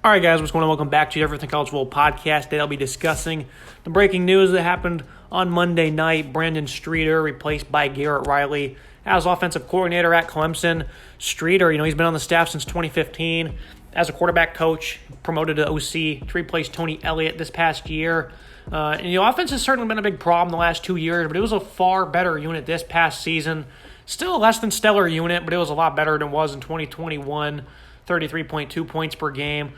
All right, guys, what's going on? Welcome back to the Everything College Football podcast. Today I'll be discussing the breaking news that happened on Monday night. Brandon Streeter replaced by Garrett Riley as offensive coordinator at Clemson. Streeter, he's been on the staff since 2015 as a quarterback coach, promoted to OC to replace Tony Elliott this past year. And the offense has certainly been a big problem the last 2 years, but it was a far better unit this past season. Still a less than stellar unit, but it was a lot better than it was in 2021. 33.2 points per game.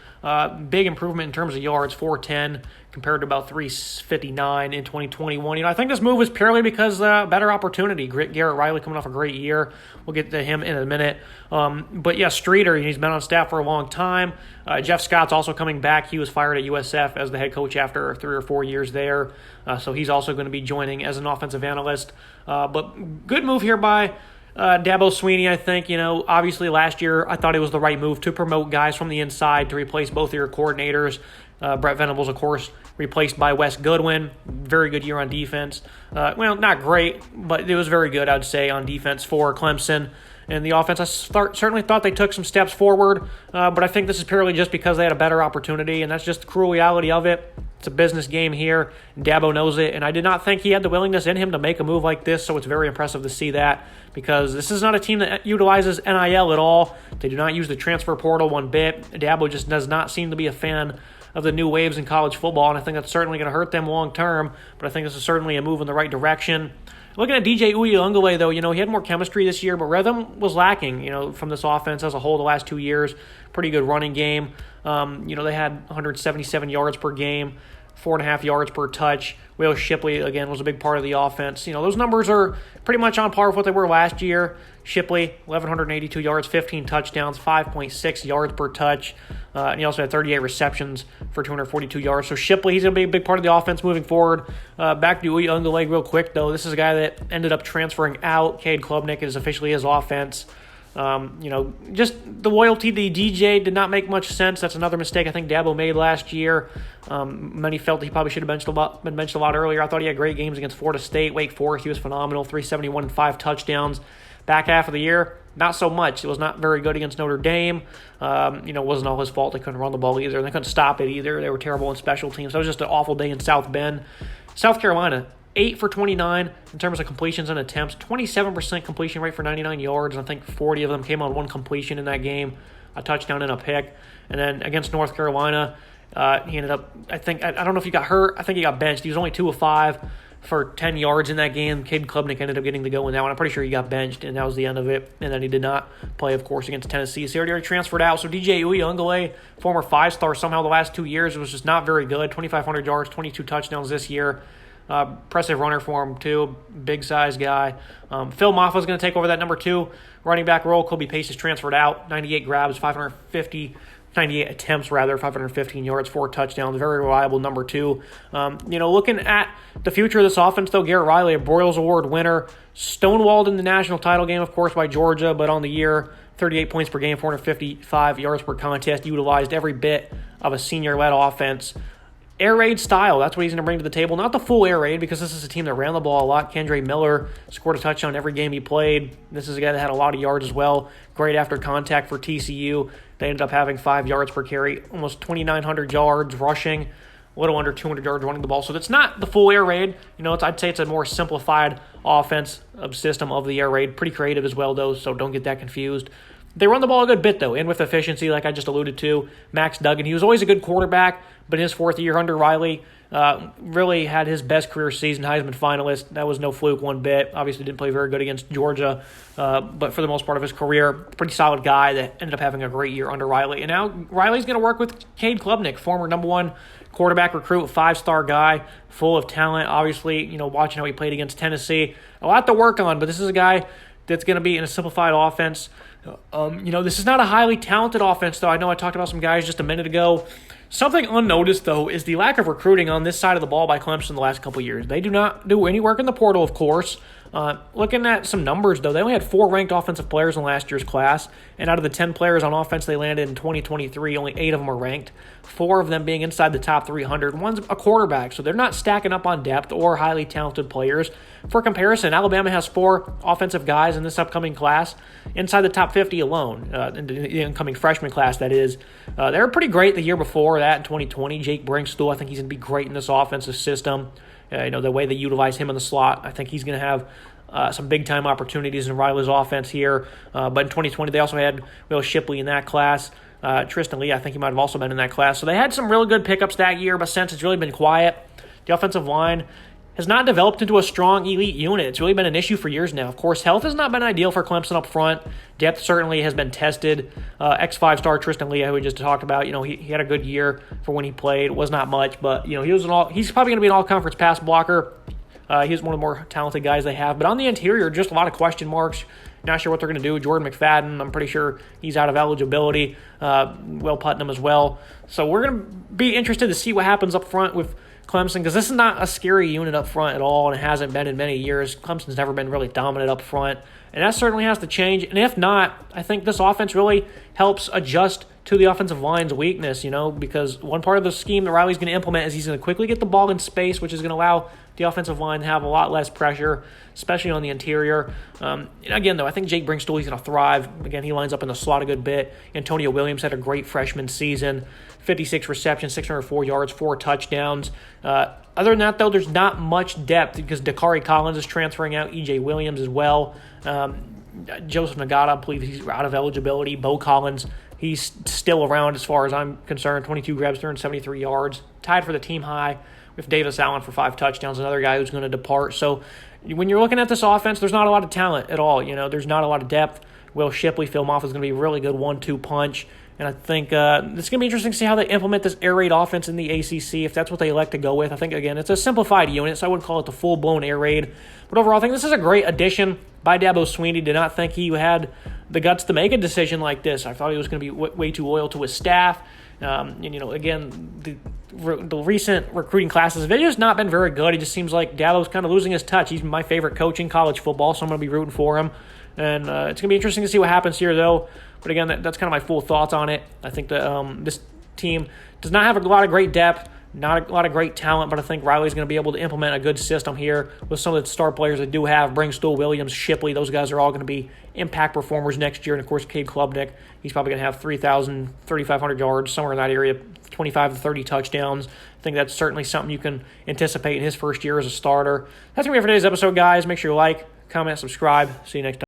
Big improvement in terms of yards, 410 compared to about 359 in 2021. I think this move was purely because better opportunity. Garrett Riley coming off a great year. We'll get to him in a minute. But yeah, Streeter, he's been on staff for a long time. Jeff Scott's also coming back. He was fired at USF as the head coach after 3 or 4 years there. So he's also going to be joining as an offensive analyst. But good move here by Dabo Swinney, I think. Obviously last year I thought it was the right move to promote guys from the inside to replace both of your coordinators. Brett Venables, of course, replaced by Wes Goodwin. Very good year on defense. Not great, but it was very good, I'd say, on defense for Clemson. And the offense, I certainly thought they took some steps forward, but I think this is purely just because they had a better opportunity, and that's just the cruel reality of it. It's a business game here, and Dabo knows it, and I did not think he had the willingness in him to make a move like this, so it's very impressive to see that, because this is not a team that utilizes NIL at all. They do not use the transfer portal one bit. Dabo just does not seem to be a fan of the new waves in college football, and I think that's certainly going to hurt them long term, but I think this is certainly a move in the right direction. Looking at DJ Uiagalelei, though, he had more chemistry this year, but rhythm was lacking, from this offense as a whole the last 2 years. Pretty good running game. They had 177 yards per game, 4.5 yards per touch. Will Shipley, again, was a big part of the offense. Those numbers are pretty much on par with what they were last year. Shipley, 1,182 yards, 15 touchdowns, 5.6 yards per touch. And he also had 38 receptions for 242 yards. So Shipley, he's going to be a big part of the offense moving forward. Back to Uiagalelei real quick, though. This is a guy that ended up transferring out. Cade Klubnik is officially his offense. Just the loyalty to DJ did not make much sense. That's another mistake I think Dabo made last year. Many felt he probably should have been benched a lot earlier. I thought he had great games against Florida State, Wake Forest. He was phenomenal, 371 and 5 touchdowns. Back half of the year, not so much. It was not very good against Notre Dame. It wasn't all his fault. They couldn't run the ball either. They couldn't stop it either. They were terrible in special teams. So it was just an awful day in South Bend. South Carolina, 8 for 29 in terms of completions and attempts, 27% completion rate for 99 yards, and I think 40 of them came on one completion in that game, a touchdown and a pick. And then against North Carolina, he ended up, I don't know if he got hurt. I think he got benched. He was only 2 of 5 for 10 yards in that game. Cade Klubnik ended up getting to go in that one. I'm pretty sure he got benched, and that was the end of it. And then he did not play, of course, against Tennessee. So he already transferred out. So DJ Uiagalelei, former 5-star, somehow the last 2 years, was just not very good. 2,500 yards, 22 touchdowns this year. Impressive runner for him, too. Big size guy. Phil Maffa's going to take over that number 2 running back role. Kobe Pace is transferred out. 98 grabs, 98 attempts, 515 yards, 4 touchdowns. Very reliable number 2. Looking at the future of this offense, though, Garrett Riley, a Broyles Award winner, stonewalled in the national title game, of course, by Georgia, but on the year, 38 points per game, 455 yards per contest, utilized every bit of a senior-led offense. Air raid style, that's what he's going to bring to the table. Not the full air raid, because this is a team that ran the ball a lot. Kendre Miller scored a touchdown every game he played. This is a guy that had a lot of yards as well. Great after contact for TCU. They ended up having 5 yards per carry, almost 2,900 yards rushing, a little under 200 yards running the ball. So that's not the full air raid. I'd say it's a more simplified offense system of the air raid. Pretty creative as well, though, so don't get that confused. They run the ball a good bit, though, and with efficiency, like I just alluded to. Max Duggan, he was always a good quarterback, but in his 4th year under Riley, really had his best career season, Heisman finalist. That was no fluke one bit. Obviously didn't play very good against Georgia, but for the most part of his career, pretty solid guy that ended up having a great year under Riley. And now Riley's going to work with Cade Klubnik, former number 1 quarterback recruit, 5-star guy, full of talent. Obviously, watching how he played against Tennessee, a lot to work on, but this is a guy that's going to be in a simplified offense. This is not a highly talented offense, though. I know I talked about some guys just a minute ago. Something unnoticed, though, is the lack of recruiting on this side of the ball by Clemson the last couple of years. They do not do any work in the portal, of course. Looking at some numbers, though, they only had 4 ranked offensive players in last year's class, and out of the 10 players on offense they landed in 2023, only 8 of them are ranked, 4 of them being inside the top 300. One's a quarterback, so they're not stacking up on depth or highly talented players. For comparison, Alabama has 4 offensive guys in this upcoming class inside the top 50 alone, in the incoming freshman class, that is. They were pretty great the year before that in 2020. Jake Brinkstool, I think he's going to be great in this offensive system. The way they utilize him in the slot, I think he's going to have some big-time opportunities in Riley's offense here. But in 2020, they also had Will Shipley in that class. Tristan Lee, I think he might have also been in that class. So they had some really good pickups that year, but since it's really been quiet, the offensive line has not developed into a strong elite unit. It's really been an issue for years now. Of course, health has not been ideal for Clemson up front. Depth certainly has been tested. X5 star Tristan Lee, who we just talked about, he had a good year for when he played. It was not much, but he's probably going to be an all-conference pass blocker. He's one of the more talented guys they have. But on the interior, just a lot of question marks. Not sure what they're going to do. Jordan McFadden, I'm pretty sure he's out of eligibility. Will Putnam as well. So we're going to be interested to see what happens up front with Clemson, because this is not a scary unit up front at all, and it hasn't been in many years. Clemson's never been really dominant up front, and that certainly has to change. And if not, I think this offense really helps adjust to the offensive line's weakness, because one part of the scheme that Riley's going to implement is he's going to quickly get the ball in space, which is going to allow the offensive line to have a lot less pressure, especially on the interior. Again, though, I think Jake Brinkstool, he's going to thrive. Again, he lines up in the slot a good bit. Antonio Williams had a great freshman season, 56 receptions, 604 yards, 4 touchdowns. Other than that, though, there's not much depth because Dakari Collins is transferring out, E.J. Williams as well. Joseph Nagata, I believe he's out of eligibility. Bo Collins, he's still around as far as I'm concerned. 22 grabs, 373 yards. Tied for the team high with Davis Allen for 5 touchdowns, another guy who's going to depart. So when you're looking at this offense, there's not a lot of talent at all. There's not a lot of depth. Will Shipley, Phil Moffitt is going to be a really good 1-2 punch. And I think it's going to be interesting to see how they implement this air raid offense in the ACC, if that's what they elect to go with. I think, again, it's a simplified unit, so I wouldn't call it the full-blown air raid. But overall, I think this is a great addition by Dabo Swinney. Did not think he had the guts to make a decision like this. I thought he was going to be way too loyal to his staff. Again, the recent recruiting classes have just not been very good. It just seems like Dabo's kind of losing his touch. He's my favorite coach in college football, so I'm going to be rooting for him. And it's going to be interesting to see what happens here, though. But again, that's kind of my full thoughts on it. I think that this team does not have a lot of great depth, not a lot of great talent, but I think Riley's going to be able to implement a good system here with some of the star players that do have. Brinkstool, Williams, Shipley, those guys are all going to be impact performers next year. And, of course, Cade Klubnik, he's probably going to have 3,500 yards, somewhere in that area, 25 to 30 touchdowns. I think that's certainly something you can anticipate in his first year as a starter. That's going to be it for today's episode, guys. Make sure you like, comment, subscribe. See you next time.